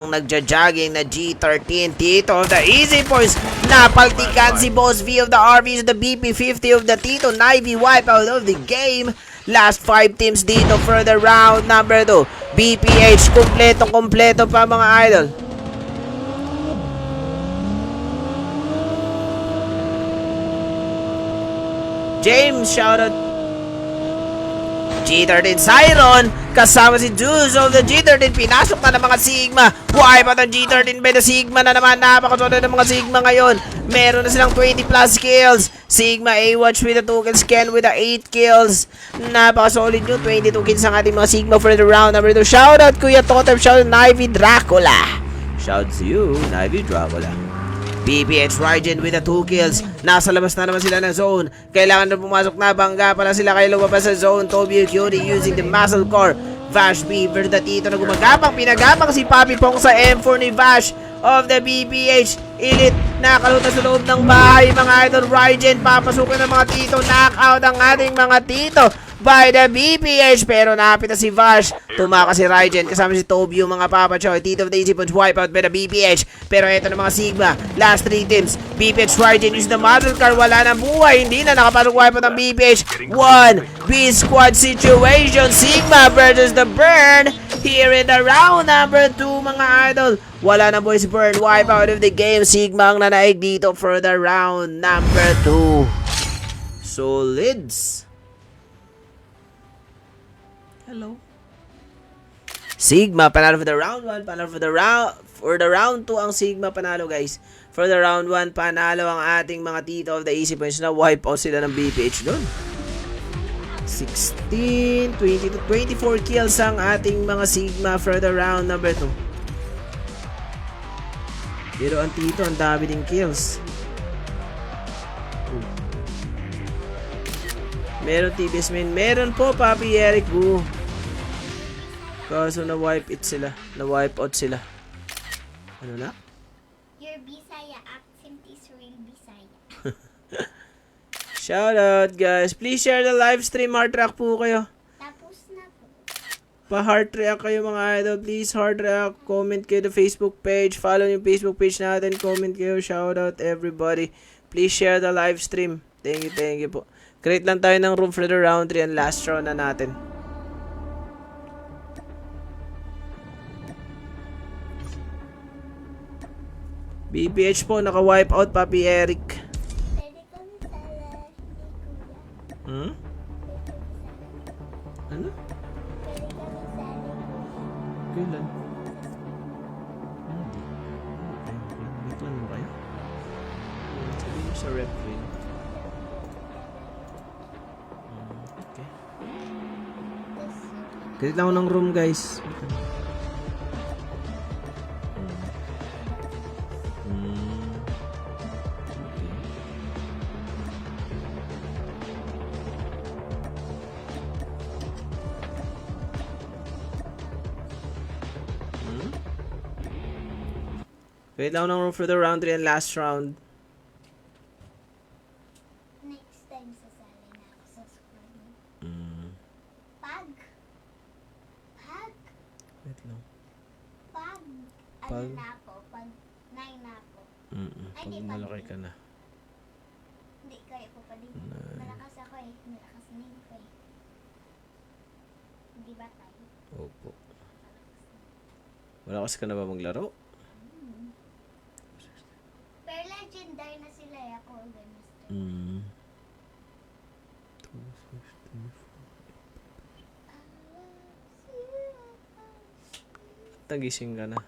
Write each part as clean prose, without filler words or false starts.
Nagja-jogging na G13 Tito of the Easy Boys. Napaltikan si Boss V of the RVs, the BP50 of the Tito Nivy wipe out of the game. Last 5 teams dito for the round number 2. BPH kompleto pa mga idol. James, shoutout. G13 Siron, kasama si Juice of the G13. Pinasok na ng mga Sigma. Wipe out ang G13 by the Sigma na naman. Napakasolid ng mga Sigma ngayon. Meron na silang 20 plus kills. Sigma A-Watch with the 2 kills. Ken with the 8 kills. Napakasolid yun. 22 kills ang ating mga Sigma for the round number 2. Shoutout Kuya Totem. Shoutout Nivy Dracula. Shoutout to you, Nivy Dracula. BPH Raijin with the 2 kills. Nasa labas na naman sila ng zone. Kailangan na pumasok na. Bangga pala sila kayo lumabas sa zone. Toby Curie using the muscle core. Vash B versus the Tito na gumagapang. Pinagapang si Papi Pong sa M4 ni Vash of the BPH. Elite nakaluta sa loob ng bahay mga idol. Raijin papasukin ng mga Tito. Knockout ang ating mga Tito by the BPH, pero napita si Vash. Tumaka si Raijin kasama si Toby yung mga papachoy. Tito of the Easy Punch wipe out by the BPH, pero eto na mga Sigma. Last 3 teams. BPH Raijin use the muscle car. Wala na buhay. Hindi na nakapasok wipe out ng BPH. 1 B squad situation. Sigma versus the Burn here in the round number 2 mga idol. Wala na boys, Burn wipe out of the game. Sigma ang nanaig dito for the round number 2. Solids. Hello. Sigma panalo for the round 1, panalo for the round 2 ang Sigma panalo guys. For the round 1 panalo ang ating mga Tito of the Easy Points na wipe out sila ng BPH doon. 16, 20 to 24 kills ang ating mga Sigma for the round number 2. Pero ang Tito ang dami ding kills. Meron TBS main, meron po Papi Eric Wu. Kaso na-wipe it sila. Na-wipe out sila. Ano na? Your Bisaya accent is real Bisaya. Shoutout guys. Please share the live stream. Heart react po kayo. Tapos na po. Pa-heart react kayo mga idol. Please heart react. Comment kayo the Facebook page. Follow yung Facebook page natin. Comment kayo. Shoutout everybody. Please share the live stream. Thank you po. Create lang tayo ng room for the round 3 and last round na natin. BPH po, naka-wipe out Papi Eric. Pwede kami sala, Hmm? Ano? pwede kami sala. Kailan? Hindi. May plan mo kayo? Sabihin nyo sa rep rin. Okay. Create lang ako ng room guys. Wait lang ng room for the round 3 and last round. Next time sasali na ako sa squad mo. Pag. Wait lang. Ano na ako? Pag 9 na ako. Pag malaki ka na. Hindi kayo po pa din. Malakas ako eh. Malakas din ko eh. Hindi ba tayo? Opo. Wala kasi ka na ba maglaro? Pero legendary na sila eh. Ako ganun. Nagising ka na.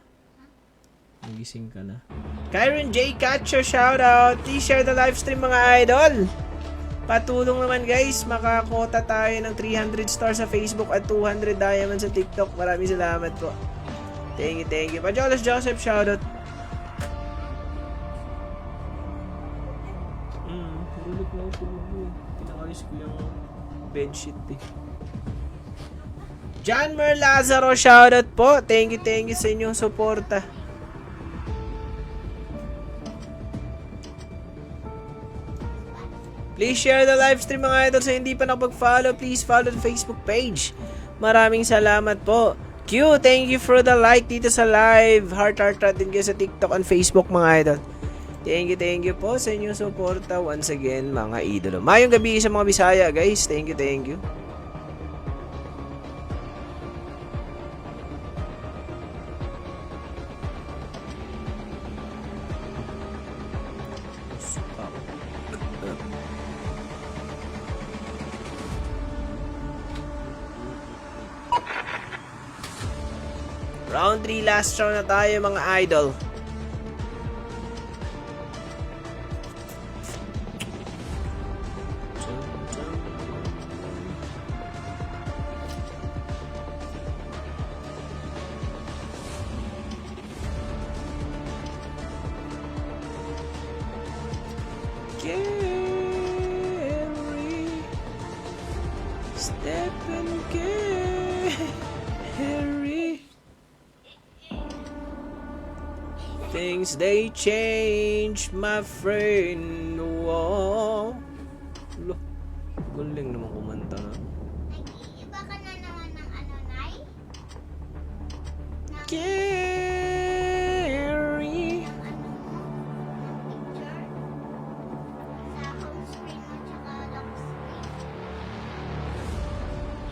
Nagising ka na. Kyron J. Cacho, shoutout! Please share the live stream mga idol! Patulong naman guys, makakota tayo ng 300 stars sa Facebook at 200 diamonds sa TikTok. Maraming salamat po. Thank you. Pajolos Joseph, shoutout! Hulog na ako tulog. Pinakalis ko yung bedsheet eh. John Mer Lazaro, shoutout po. Thank you sa inyong suporta. Please share the live stream mga idol. Sa hindi pa nakapag-follow, please follow the Facebook page. Maraming salamat po. Thank you for the like dito sa live. Heart din kayo sa TikTok and Facebook mga idol. Thank you po sa inyong suporta once again mga idolo. Mayong gabi sa mga Bisaya guys. Thank you. Round 3, last round na tayo mga idol. Carry, step and carry. Things they change, my friend. Wow. Lo, galing naman kumanta na. Nag-iiba ka na naman ng ano, Nay? Carry. Ng ano mo? Picture? Sa home screen mo tsaka lock screen.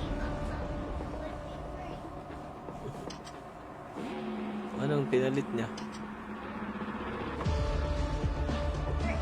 Ibang sa wallpaper. Anong pinalit niya? For 8?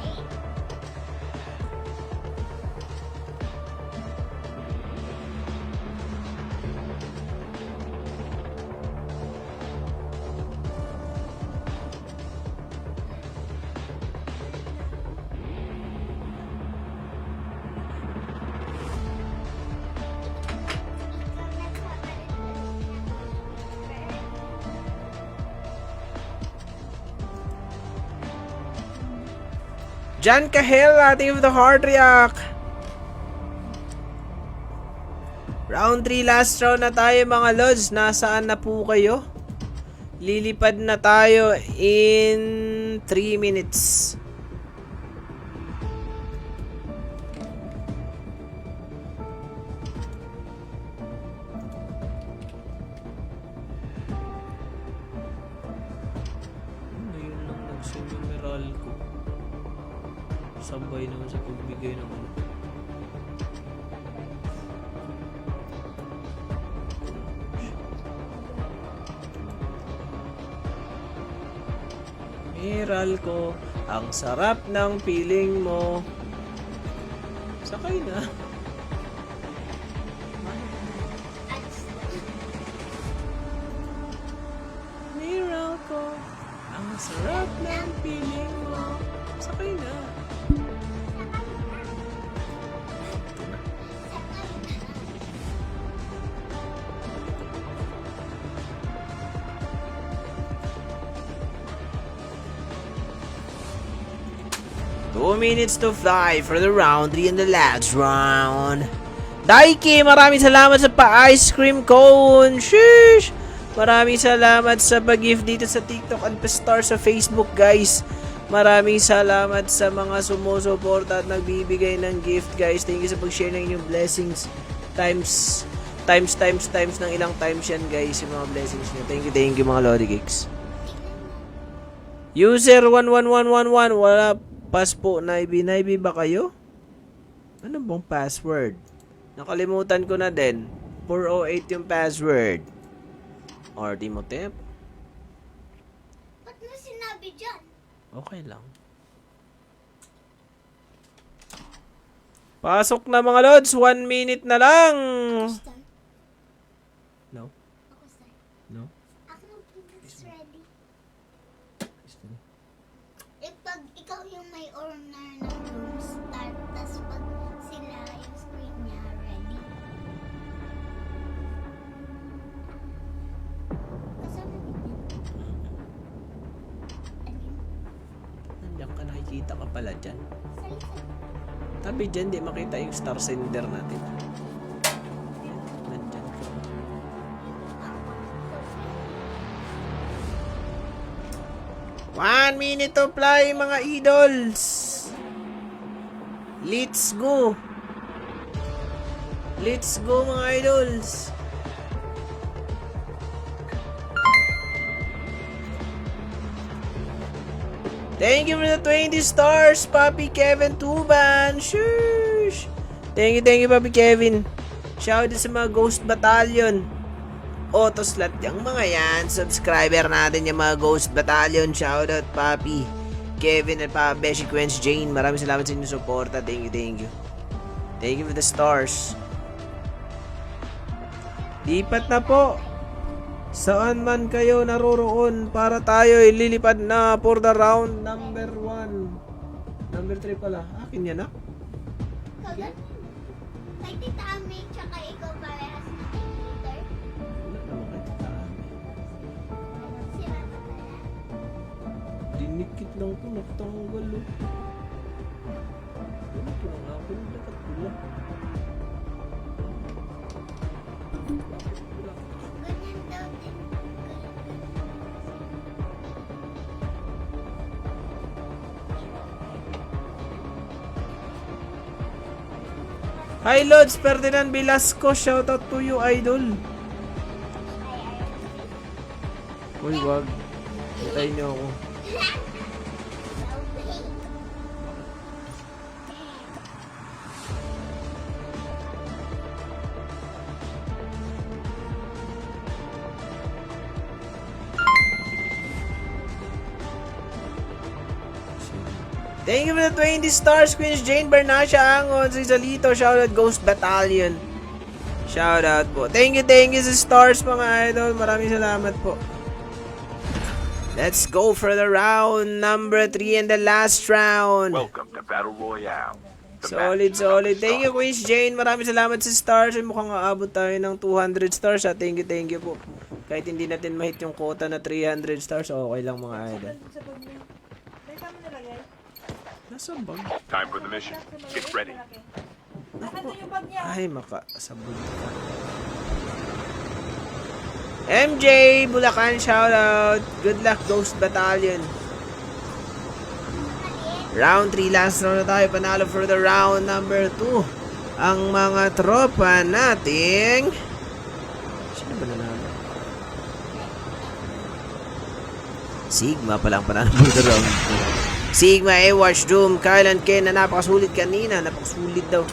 Jan Kahela, thank you for the heart react. Round 3, last round na tayo mga lods. Nasaan na po kayo? Lilipad na tayo in 3 minutes. Ngayon lang nagsumimeral ko. Sabay naman sa pagbigay ng ano. Miral ko, ang sarap ng feeling mo. Sakay na. Miral ko, ang sarap ng feeling mo. Sakay na. 2 minutes to fly for the round 3 and the last round. Daiki, maraming salamat sa pa-ice cream cone. Sheesh! Maraming salamat sa pag-gift dito sa TikTok at pa-star sa Facebook, guys. Maraming salamat sa mga sumusuporta at nagbibigay ng gift, guys. Thank you sa pag-share ng inyong blessings. Times ng ilang times yan, guys, yung mga blessings nyo. Thank you mga Lodi Geeks. User 11111, wala pass po. Naibi ba kayo? Ano bang password? Nakalimutan ko na din. 408 yung password. Or Timotep? Ba't mo sinabi dyan? Okay lang. Pasok na mga lods. 1 minute na lang. Start. No? Ako start. No? Ako is ready. Pag ikaw yung may owner ng room, start. Tas pag sila yung screen niya, ready. Kasama din yan. Nandiyan ka, nakikita ka pala dyan. Salita. Tabi dyan, di makita yung star sender natin. Nandyan ka. 1 minute to fly mga idols. Let's go. Let's go mga idols. Thank you for the 20 stars, Papi Kevin Tuban. Shush! Thank you, Papi Kevin. Shout out sa mga Ghost Battalion. Autoslot yung mga yan. Subscriber natin yung mga Ghost Battalion. Shout out, Papi Kevin at Papi Beshi Quench Jane. Maraming salamat sa inyong suporta. Thank you. Thank you for the stars. Lipat na po. Saan man kayo naroroon para tayo lilipad na for the round number 1. Number 3 pala. Akin yan, ha? Kagat. Kay Tita Ami, tsaka ikaw parehas na computer. Wala naman kay Tita Ami. Sira na pala. Dinikit lang to. Nagtanggal, oh. Ano ito lang ako? Dapat pula. Ganyan daw din. Hi, Lods Ferdinand Velasco. Shoutout to you, idol. Uy, wag. Hintayin niyo ako. Thank you for the 20 stars, Queens Jane Bernasha Angon, Rizalito, shoutout Ghost Battalion. Shoutout po. Thank you sa stars mga idol. Maraming salamat po. Let's go for the round number 3 and the last round. Welcome to Battle Royale. The Solid. match is about to Thank you, start. Queens Jane. Maraming salamat sa stars. Mukhang aabot tayo ng 200 stars. Thank you po. Kahit hindi natin mahit yung quota na 300 stars, okay lang mga idol. Nasa bag? Time for the mission. Get ready. Ay, makasabog ka. MJ, Bulacan, shoutout. Good luck, Ghost Battalion. Round 3, last round na tayo. Panalo for the round number 2. Ang mga tropa nating... Sino ba nanalo? Sigma palang panalo for the round 2. Sigma, Watch Doom, Kyle and Ken na napakasulit kanina. Napakasulit daw.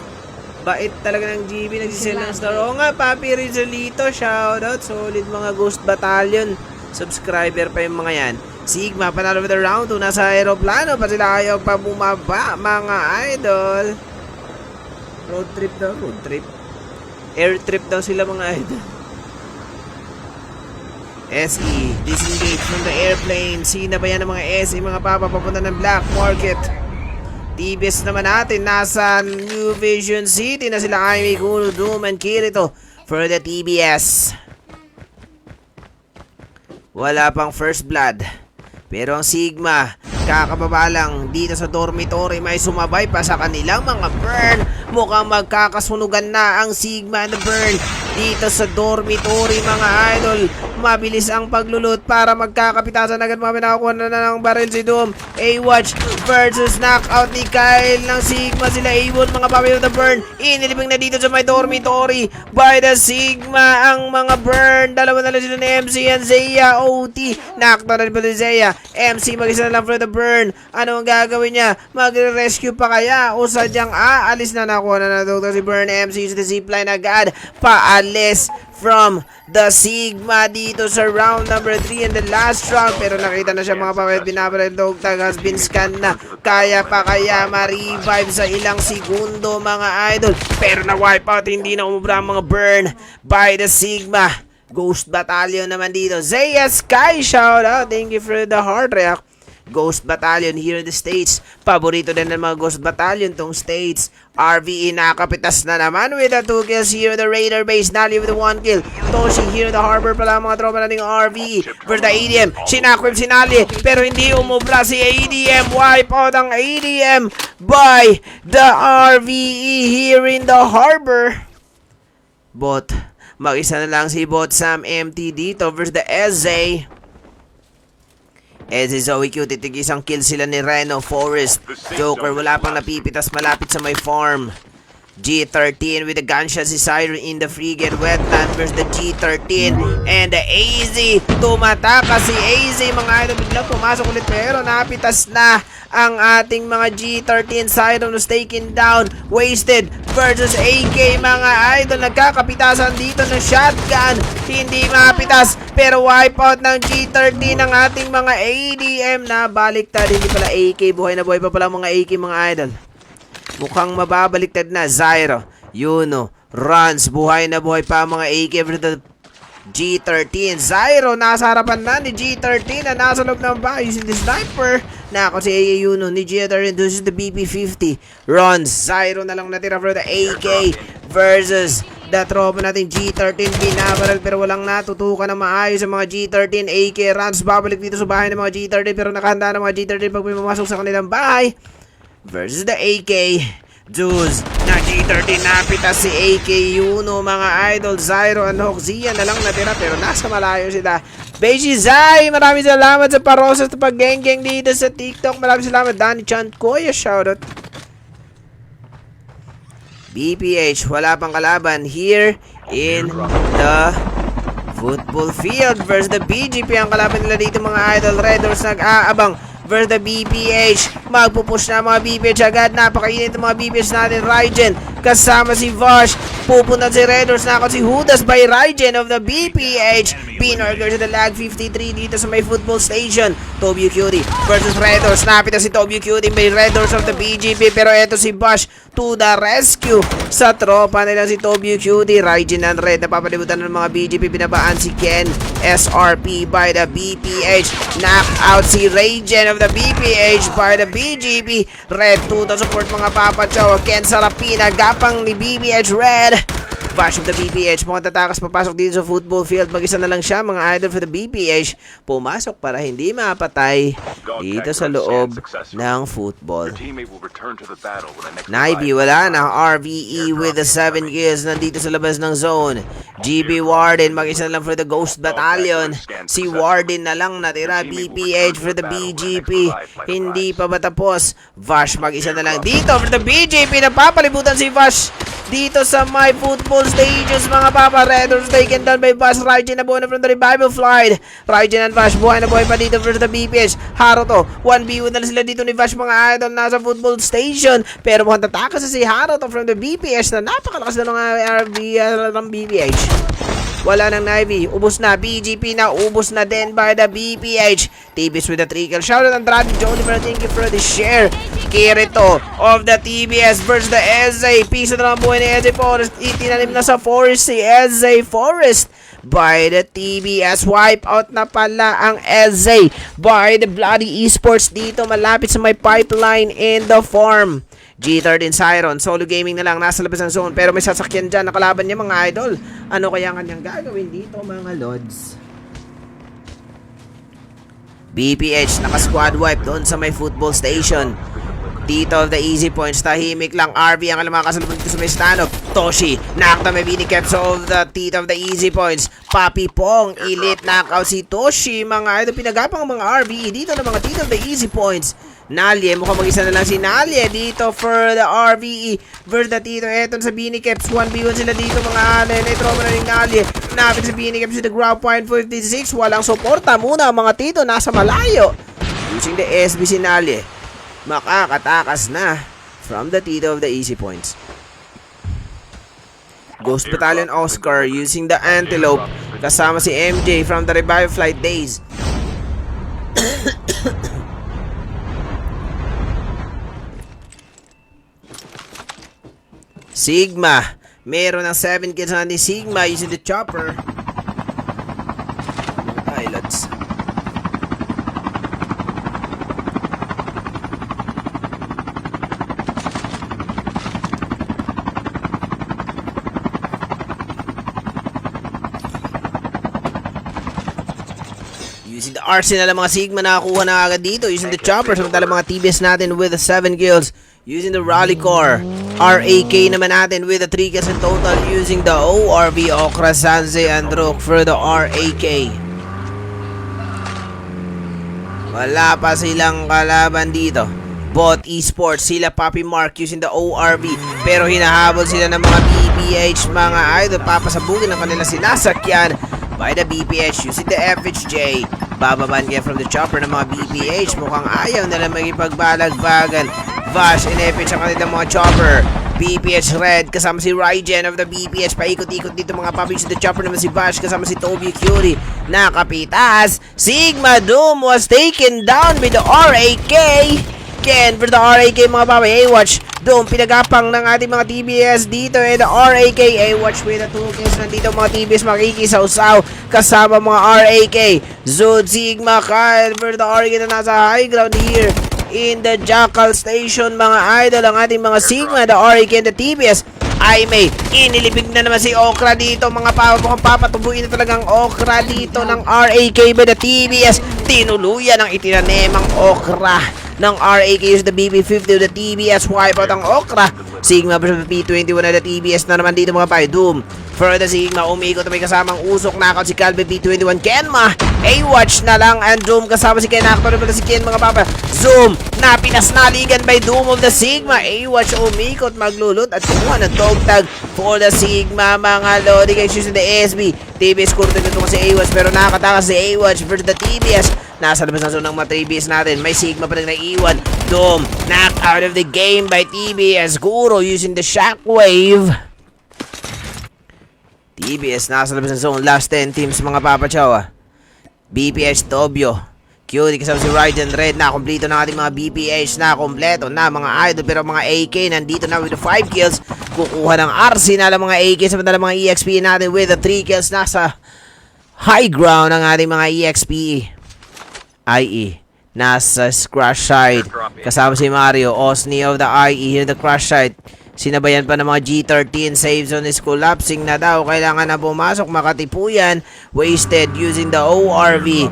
Bait talaga ng GB. Nagsisell ng star. Oo nga, Papi Rizalito. Shoutout. Solid mga Ghost Battalion. Subscriber pa yung mga yan. Sigma, panalo with the round 2. Nasa aeroplano pa sila. Ayaw pa bumaba, mga idol. Road trip daw. Road trip. Air trip daw sila, mga idol. SE, disengage from the airplane. Sina ba yan ng mga SE, mga papa, papunta ng Black Market. TBS naman natin, nasa New Vision City na sila Aimee, Kuno, Doom, and Kirito for the TBS. Wala pang first blood. Pero ang Sigma, kakababa lang dito sa dormitory, may sumabay pa sa kanilang mga burn. Mukhang magkakasunugan na ang Sigma and the burn dito sa dormitory, mga idol. Mabilis ang paglulot para magkakapitasan agad. Mga nakakuha na ng baril si Doom. A-Watch versus knockout ni Kyle ng Sigma. Sila A1, mga papi of the burn. Inilibing na dito sa may dormitory by the Sigma ang mga burn. Dalawa na lang sila ni MC and Zaya. OT. Knockdown na rin pa ni Zaya. MC mag-isa na lang for the burn. Ano ang gagawin niya? Magre-rescue pa kaya? O sadyang aalis na? Nakuha na na si Burn. MC sa zipline agad. Paalis from the Sigma dito sa round number 3 and the last round. Pero nakita na siya, mga pamit. Binabaril. Dog tag has been scanned na. Kaya pa kaya ma-revive sa ilang segundo, mga idol. Pero na-wipe out. Hindi na umubra ang mga burn by the Sigma. Ghost Battalion naman dito. Zaya Sky, shout out. Thank you for the heart react. Ghost Battalion here in the States. Paborito din ng mga Ghost Battalion tong States. RVE nakapitas na naman with the 2 kills here. The Raider base Nali with the 1 kill. Toshi here in the harbor pala mga tropa nating RVE. For the ADM, sinakwip si Nali. Pero hindi umubra si ADM. Wipe out ang ADM by the RVE here in the harbor. Bot, mag-isa na lang si Bot Sam MT dito versus the SZ. Si Zoe Q, titig isang kill sila ni Reno Forest. Joker, wala pang napipitas malapit sa may farm. G13 with the gunshot si Siren in the frigate. Wetland versus the G13 and the AZ. Tumataka si AZ mga idol. Biglang pumasok ulit pero napitas na ang ating mga G13. Siren was taken down. Wasted versus AK mga idol. Nagkakapitasan dito ng shotgun. Hindi mapitas pero wipeout ng G13 ang ating mga ADM na baliktad. Hindi pala AK. Buhay na buhay pa pala mga AK mga idol. Mukhang mababaliktad na. Zyro, Yuno, Runs, buhay na buhay pa mga AK for the G13. Zyro, nasa harapan na ni G13 na nasa loob ng bahay using the sniper. Nako si Yuno ni G13. This is the BP50. Runs, Zyro na lang natira for the AK versus the tropa natin G13. Binabarag pero walang natutukan na maayos sa mga G13. AK Runs, babalik dito sa bahay ng mga G13 pero nakahanda ng mga G13 pag may pumasok sa kanilang bahay. Versus the AK. Juice na G13 napitas si AK Yuno mga idol. Zyro and Hoxia na lang natira pero nasa malayo sila. Beji Zai, maraming salamat sa parosas na pag-geng-geng dito sa TikTok. Maraming salamat Danny Chan Koya, shoutout. BPH, wala pang kalaban here in the football field versus the BGP. Ang kalaban nila dito mga idol. Red Doors nag-aabang versus the BPH. Magpupush na mga BPH agad. Napakainit ng mga BPH natin. Raijin kasama si Vosh. Pupunta si Redors na ako si Hudas by Raijin of the BPH. Pinorger sa the lag 53 dito sa may football station. Tobio Cutie versus Redors. Napita si Tobio Cutie by Redors of the BGP. Pero eto si Vosh to the rescue sa tropa nila si Tobio Cutie. Raijin and Red. Napapalibutan ng mga BGP. Binabaan si Ken SRP by the BPH. Knock out si Raijin of the BPH by the BGP. Red 2 to support mga papachaw. Ken Sarapina gapang ni BPH Red. Bash of the BPH. Mukhang tatakas papasok dito sa football field. Mag-isa na lang siya mga idol for the BPH. Pumasok para hindi mapatay dito sa loob ng football. Naibi wala na. RVE with the 7 kills. Nandito sa labas ng zone. GB Warden mag-isa na lang for the Ghost Battalion. Si Warden na lang natira. BPH for the BGP. Hindi pa ba tapos? Vash mag-isa na lang dito for the BGP. Napapalibutan si Vash dito sa my football stages mga papa. Redors taken down by Vash. Raijin na buhay na from the revival flight. Raijin and Vash buhay na buhay pa dito for the BPH. Haruto 1v1 na sila dito ni Vash mga idol. Nasa football station pero mukhang tatakas na si Haruto from the BPH na napakalakas na ng RV ng BPH. Wala nang Navy. Ubus na. BGP na. Ubus na din by the BPH. TBS with the trickle. Shoutout Andrade Joliver. Thank you for the share. Kirito of the TBS versus the SZ. Piso na lang buhay ni SZ Forest. Itinanim na sa Forest si SZ Forest by the TBS. Wipeout na pala ang SZ by the Bloody Esports dito. Malapit sa may pipeline in the farm. G13 Siron, solo gaming na lang, nasa labas ng zone. Pero may sasakyan dyan, nakalaban niya mga idol. Ano kaya kanyang gagawin dito mga lods? BPH, naka-squad wipe doon sa may football station. Dito of the easy points, tahimik lang. RV ang alam mga kasalubong dito sa may stand-up. Toshi, nakta may binikeps of the teeth of the easy points. Papi Pong, elite knockout si Toshi. Mga idol, pinagapang ang mga RV dito ng mga teeth of the easy points. Nalye, mukhang mag-isa na lang si Nalye dito for the RVE versus the Tito Eton sa Binikeps. 1v1 sila dito mga trauma na rin Nalye. Napit sa Binikeps with the ground point 56. Walang suporta muna ang mga Tito, nasa malayo. Using the SB si Nalye. Makakatakas na from the Tito of the easy points. Ghost Battalion Oscar using the Antelope. Kasama si MJ from the Revive Flight days. Sigma, meron ng 7 kills na ni Sigma using the chopper. Pilots. Using the arsenal ng mga Sigma nakakuha na agad dito using the chopper. Samantala mga TBS natin with the 7 kills using the Rally Core. RAK naman natin with the 3 kills in total using the ORV Okra, Sanze, and Rook for the RAK. Wala pa silang kalaban dito. Bot Esports, sila Papi Mark using the ORV, pero hinahabol sila ng mga BPH mga idol. Papasabugin ng kanila sinasakyan by the BPH using the FHJ. Bababan kaya from the chopper ng mga BPH. Mukhang ayaw nila magipagbalagbagan. Vash and FH ang kanilang mga chopper. BPH Red kasama si Rygen of the BPH. Paikot-ikot dito mga papi using the chopper naman si Vash kasama si Toby Curie. Nakapitas. Sigma Doom was taken down by the RAK. Ken for the RAK mga papi. A-Watch Doom pinagapang ng ating mga TBS dito, and the RAK A-Watch with the 2 kills. Nandito mga TBS makikisaw-saw kasama mga RAK. Zod Sigma Kyle for the RAK na nasa high ground here in the Jackal Station mga idol. Ang ating mga Sigma, the RAK and the TBS ay may inilibig na naman si Okra dito mga papa. Mukhang papatubuin na talagang Okra dito ng RAK by the TBS. Tinuluyan ang itinanemang Okra ng RAK is the BB50 of the TBS. Wipeout ang Okra. Sigma versus P21 na the TBS na naman dito mga pay. Doom for the Sigma. Umikot na may kasamang usok. Knockout si Calvin P21. Kenma. A-Watch na lang. And Doom kasama si Ken. Nakakot na si Ken mga papa. Zoom. Napinasnaligan by Doom of the Sigma. A-Watch umikot. Maglulot at kumuha ng dog tag for the Sigma mga lodi. Guys, using the ASB. TBS kurto nito si A-Watch. Pero nakakatakas si A-Watch versus the TBS. Nasa labas na zone ng mga TBS natin. May Sigma pa rin naiiwan. Doom, knocked out of the game by TBS. Guro using the Shockwave. TBS nasa labas ng zone. Last 10 teams mga papachaw. BPH Tobio. Cutie kasama si Ryden Red. Nakompleto ng ating mga BPH. Nakompleto na mga idol. Pero mga AK nandito na with the 5 kills. Kukuha ng RC na lang mga AK. Samantala mga EXP natin with the 3 kills. Nasa high ground ang ating mga EXP. IE nasa crash site kasama si Mario Osni of the IE here the crash site. Sinabayan pa ng mga G13. Save zone is collapsing na daw. Kailangan na pumasok makatipuyan. Wasted using the ORV.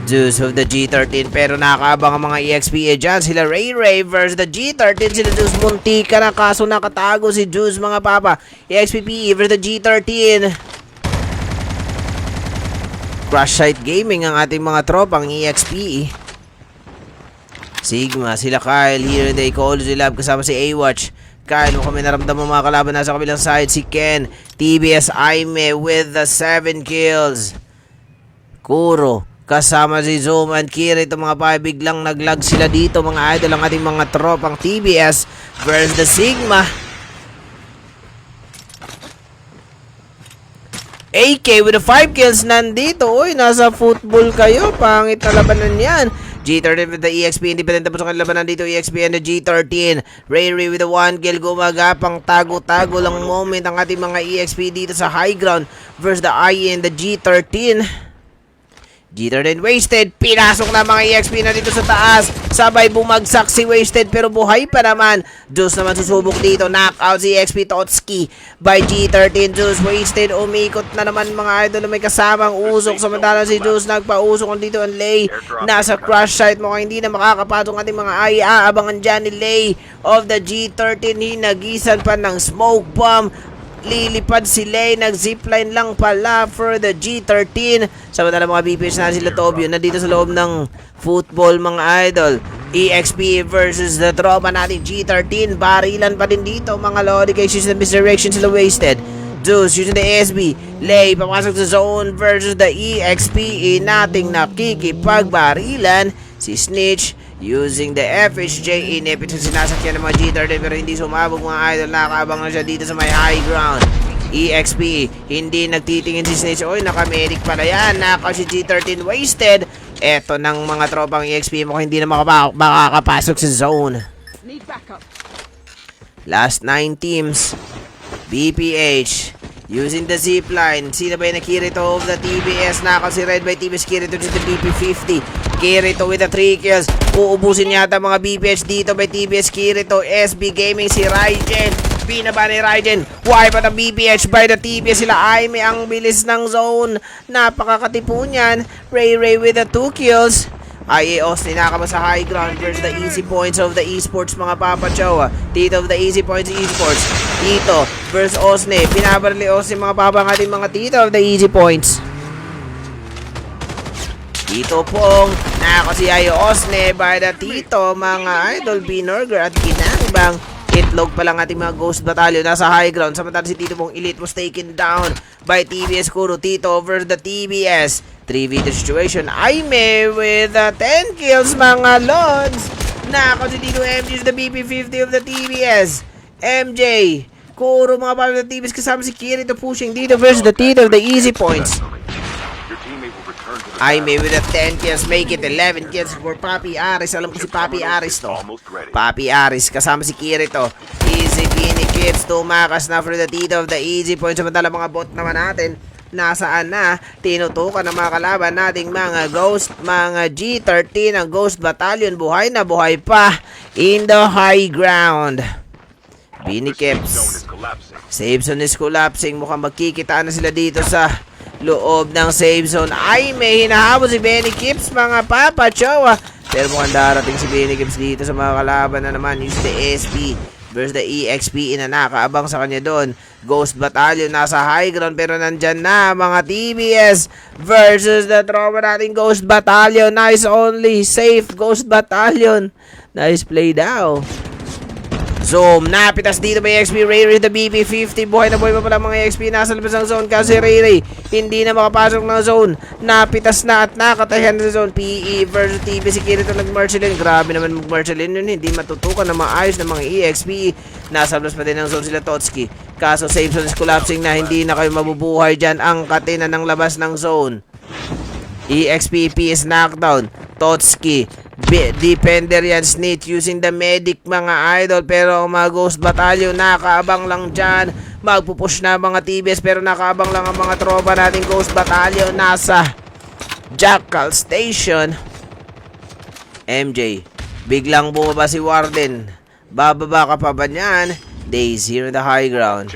Zeus of the G13 pero nakaabang ang mga EXP dyan. Sila Ray Ray versus the G13. Sila Zeus muntika na kaso nakatago si Zeus mga papa. EXP versus the G13. Crash Site Gaming ang ating mga tropang EXP. Sigma, sila Kyle here in the Ecology Lab kasama si A-Watch. Kyle, mukhang may naramdaman mga kalaban nasa kabilang side. Si Ken, TBS Aime with the 7 kills. Kuro, kasama si Zoom and Kira. Ito mga pa, biglang naglag sila dito mga idol. Ang ating mga tropang TBS versus the Sigma. AK with the 5 kills nandito. Uy, nasa football kayo. Pangit na labanan yan. G13 with the EXP. Independent tapos ang labanan dito. EXP and the G13. Ray Ray with the 1 kill. Gumagapang tago-tago lang moment ang ating mga EXP dito sa high ground versus the IE and the G13. G13 Wasted. Pinasok na mga EXP na dito sa taas. Sabay bumagsak si Wasted pero buhay pa naman. Juice naman susubok dito. Knockout si EXP Totski by G13. Juice Wasted. Umikot na naman mga idol. May kasamang usok. Samantalang si Juice nagpausok dito ang Lay. Nasa crash site. Mukhang hindi na makakapatong ating mga AI. Aabangan dyan ni Lay of the G13. Hinagisan pa ng smoke bomb. Lilipad si Lay, nag-zipline lang pala for the G13. Samantala mga BPH na sila Tobio nandito sa loob ng football mga idol. EXP versus the tropa natin G13. Barilan pa din dito mga lodi kay System Misdirection sila Wasted. Zeus using the ASB. Lay papasok sa zone versus the EXP. Nating nakikipagbarilan si Snitch using the FHJ. Inepit sa sinasakyan ng mga G13 pero hindi sumabog mga idol. Nakabang na siya dito sa may high ground. EXP hindi nagtitingin si Snitch. Oy, nakamedic pala yan. Naka si G13 Wasted. Eto ng mga tropang EXP mo hindi na makakapasok sa zone. Last 9 teams. BPH using the zipline. Sino ba yung Kirito of the TBS? Naka si Red by TBS. Kirito to the BP50. Kirito with the 3 kills. Uubusin yata mga BPH dito by TBS. Kirito, SB Gaming, si Rygen. Binaba ni Rygen. Wipe at ang BPH by the TBS. Sila Aime ang bilis ng zone. Napakakatipo niyan. Ray Ray with the 2 kills. IA Austin nakaba sa high ground versus the easy points of the esports mga papachaw. Tito of the easy points esports. Tito versus Osne. Pinabarili Osne mga papa ng ating mga Tito of the easy points. Dito pong nakakasiyayo Osne by the Tito, mga idol, Binorger at Ginangbang. Itlog pa lang ating mga Ghost Battalion nasa high ground. Samantala si Tito pong Elite was taken down by TBS Kuro. Tito over the TBS. 3v situation. Aime with 10 kills, mga Lods. Nako si Tito MJ is the BP50 of the TBS. MJ, Kuro, mga pala ng TBS kasama si Kirito pushing dito versus the Tito of the easy points. Your teammate will return to the Aime with the 10 kills, make it 11 kills for Papi Aris. Alam ko si Papi Aris to. Papi Aris kasama si Kirito. Easy Vini Kids, tumakas na for the Tito of the easy points. Samantala mga bot naman natin, nasaan na? Tinutukan ng mga kalaban nating mga Ghost, mga G13 ang Ghost Battalion. Buhay na buhay pa in the high ground. Vini Kids. Save zone is collapsing. Mukhang magkikitaan na sila dito sa loob ng save zone. Ay, may hinahabol si Benny Kips, mga Papa Chowa. Pero mukhang darating si Benny Kips dito sa mga kalaban na naman. Use the SP versus the EXP. Nakaabang sa kanya doon. Ghost Battalion nasa high ground pero nandyan na mga TBS versus the trauma nating Ghost Battalion. Nice only. Safe Ghost Battalion. Nice play daw. Zoom, napitas dito may XP Ray the BP50. Buhay na buhay pa pala mga XP. Nasa labas ng zone kasi Ray hindi na makapasok ng zone. Napitas na at nakatayan sa zone. PE versus TB. Si Kirito nag-Marcelin. Grabe naman mag-Marcelin yun. Hindi matutukan na maayos ng mga EXP. Nasa labas pa din ng zone sila Totski. Kaso save zone is collapsing na. Hindi na kayo mabubuhay dyan. Ang katina ng labas ng zone. EXP is knockdown. Totski. Defender yan, Snitch using the medic, mga idol. Pero ang mga Ghost Battalion nakaabang lang dyan. Magpupush na mga TBS pero nakaabang lang ang mga tropa nating Ghost Battalion nasa Jackal Station. MJ, biglang bumaba si Warden. Bababa ka pa ba niyan? Day 0 in the high ground.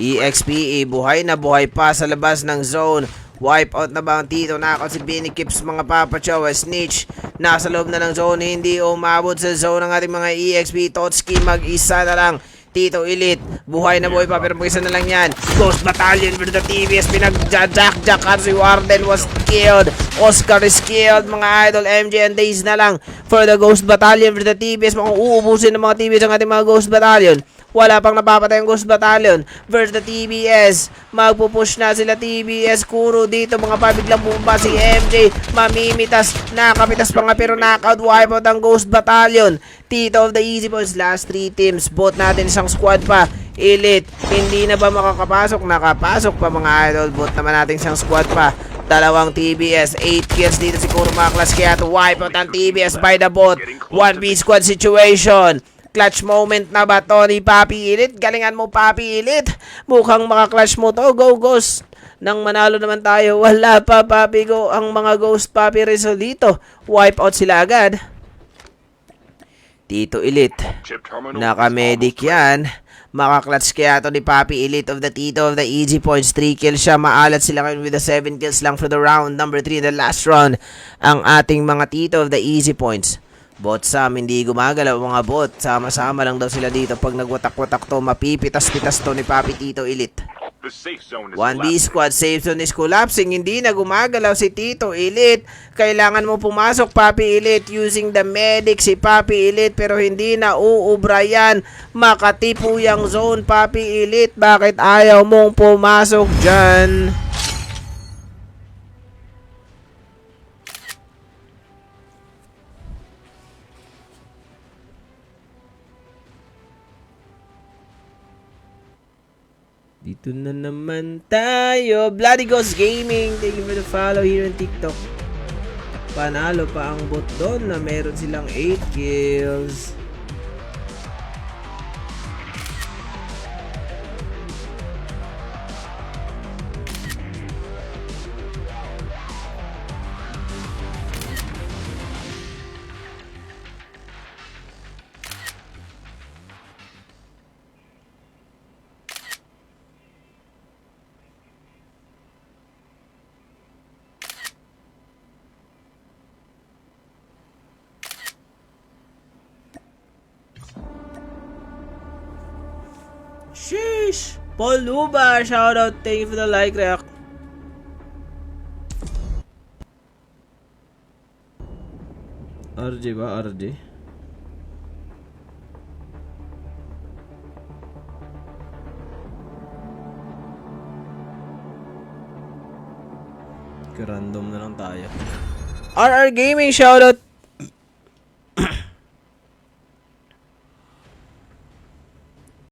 EXPE, buhay na buhay pa sa labas ng zone. Wipe out na ba ang Tito? Nakakot si Benny Kips, mga Papa Chowa. Snitch, nasa loob na ng zone. Hindi umabot sa zone ng ating mga EXP. Totski, mag-isa na lang. Tito Elite, buhay na buhay pa pero mag-isa na lang yan. Ghost Battalion with the TBS. Pinag-jack-jack at si Warden was killed. Oscar is killed, mga idol. MJ and Days na lang for the Ghost Battalion with the TBS. Mukhang uubusin ng mga TBS ang ating mga Ghost Battalion. Wala pang napapatay ang Ghost Battalion versus the TBS. Magpupush na sila TBS. Kuro dito, mga pabiglang bumba si MJ. Mamimitas, nakapitas pa nga pero knockout. Wipe out ang Ghost Battalion. Tito of the easy points. Last 3 teams. Both natin isang squad pa. Elite, hindi na ba makakapasok? Nakapasok pa, mga idol. Both naman natin isang squad pa. Dalawang TBS, 8 kills dito si Kuro Maklas. Kaya to wipe out ang TBS by the bot. 1v squad situation. Clutch moment na ba to ni Papi Elite? Galingan mo, Papi Elite. Mukhang makaklutch mo to. Go, Ghost. Nang manalo naman tayo. Wala pa, Papi. Go. Ang mga Ghost Papi Rizal dito. Wipe out sila agad. Tito Elite. Naka-medic yan. Makaklutch kaya to ni Papi Elite of the Tito of the easy points. 3 kills siya. Maalat sila ngayon with the 7 kills lang for the round. Number 3 in the last round. Ang ating mga Tito of the easy points. Bot Sam, hindi gumagalaw mga bot. Sama-sama lang daw sila dito. Pag nagwatak-watak to, mapipitas-pitas to ni Papi Tito Elite. 1B squad, safe zone is collapsing. Hindi na gumagalaw si Tito Elite. Kailangan mo pumasok, Papi Elite, using the medic si Papi Elite. Pero hindi na uubra yan. Makatipo yung zone, Papi Elite. Bakit ayaw mong pumasok dyan? Dito na naman tayo. Bloody Ghost Gaming. Thank you for the follow here on TikTok. Panalo pa ang bot doon na meron silang 8 kills. Sheesh! Paul Luba, shoutout. Thank you for the like, react. RJ ba? RJ? Random na lang tayo. RR Gaming, shoutout!